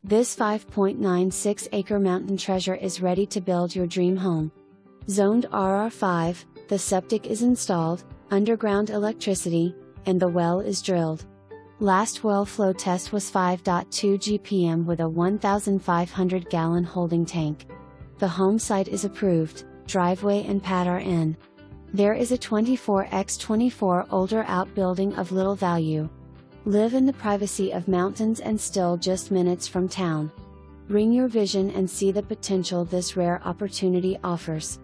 This 5.96-acre mountain treasure is ready to build your dream home. Zoned RR5, the septic is installed, underground electricity, and the well is drilled. Last well flow test was 5.2 GPM with a 1,500 gallon holding tank. The home site is approved, driveway and pad are in. There is a 24x24 older outbuilding of little value. Live in the privacy of mountains and still just minutes from town. Bring your vision and see the potential this rare opportunity offers.